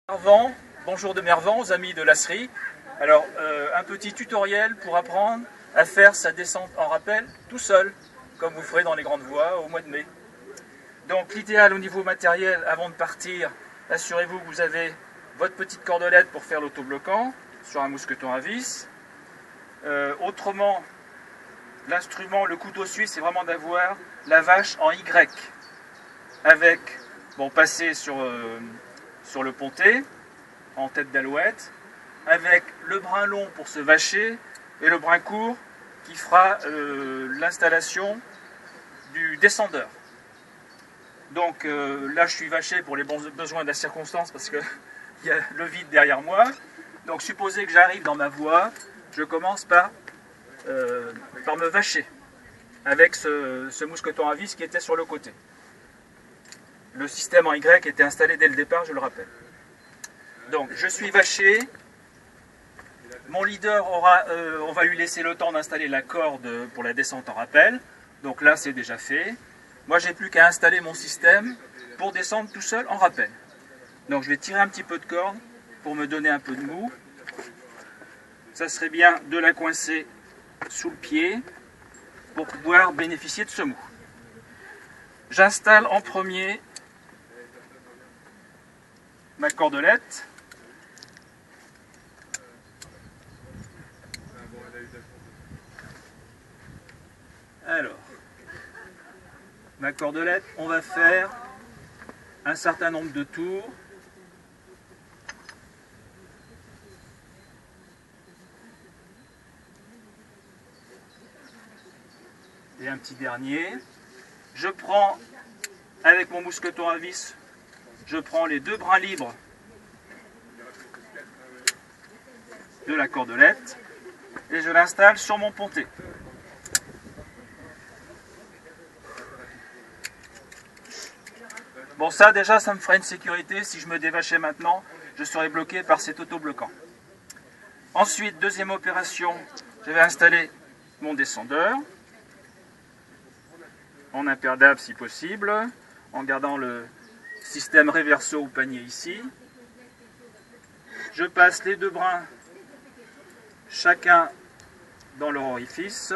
Mervan, bonjour de Mervan aux amis de Lasserie. Alors un petit tutoriel pour apprendre à faire sa descente en rappel tout seul, comme vous ferez dans les grandes voies au mois de mai. Donc l'idéal au niveau matériel, avant de partir, assurez-vous que vous avez votre petite cordelette pour faire l'autobloquant sur un mousqueton à vis. Autrement, l'instrument, le couteau suisse, c'est vraiment d'avoir la vache en Y, avec, bon, passer sur le pontet, en tête d'alouette, avec le brin long pour se vacher et le brin court qui fera l'installation du descendeur. Donc là je suis vaché pour les besoins de la circonstance parce qu'il y a le vide derrière moi. Donc supposez que j'arrive dans ma voie, je commence par me vacher avec ce mousqueton à vis qui était sur le côté. Le système en Y était installé dès le départ, je le rappelle. Donc je suis vaché. Mon leader on va lui laisser le temps d'installer la corde pour la descente en rappel. Donc là c'est déjà fait. Moi j'ai plus qu'à installer mon système pour descendre tout seul en rappel. Donc je vais tirer un petit peu de corde pour me donner un peu de mou. Ça serait bien de la coincer sous le pied pour pouvoir bénéficier de ce mou. J'installe en premier ma cordelette. Alors, ma cordelette, on va faire un certain nombre de tours. Et un petit dernier. Je prends, avec mon mousqueton à vis, je prends les deux brins libres de la cordelette et je l'installe sur mon pontet. Bon, ça déjà, ça me fera une sécurité. Si je me dévachais maintenant, je serais bloqué par cet autobloquant. Ensuite, deuxième opération, je vais installer mon descendeur en imperdable si possible, en gardant le système reverso ou panier ici. Je passe les deux brins chacun dans leur orifice.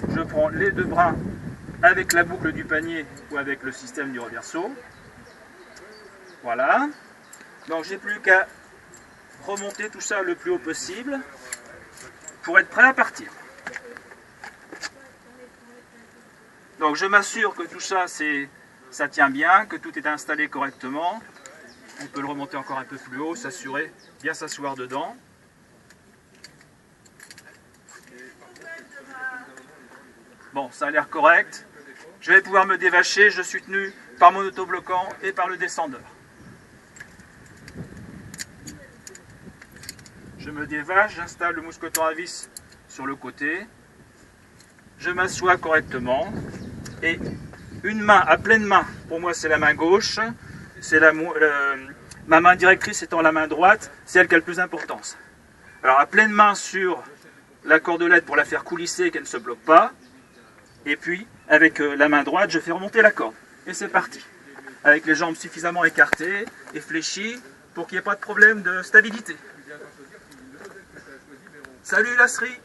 Je prends les deux brins avec la boucle du panier ou avec le système du reverso. Voilà. Donc j'ai plus qu'à remonter tout ça le plus haut possible pour être prêt à partir. Donc je m'assure que tout ça, ça tient bien, que tout est installé correctement. On peut le remonter encore un peu plus haut, s'assurer bien s'asseoir dedans. Bon, ça a l'air correct. Je vais pouvoir me dévacher, je suis tenu par mon autobloquant et par le descendeur. Je me dévache, j'installe le mousqueton à vis sur le côté. Je m'assois correctement. Et une main, à pleine main, pour moi c'est la main gauche, c'est ma main directrice étant la main droite, c'est elle qui a le plus d'importance. Alors à pleine main sur la cordelette pour la faire coulisser et qu'elle ne se bloque pas, et puis avec la main droite je fais remonter la corde, et c'est parti. Avec les jambes suffisamment écartées et fléchies pour qu'il n'y ait pas de problème de stabilité. Salut Lasserie!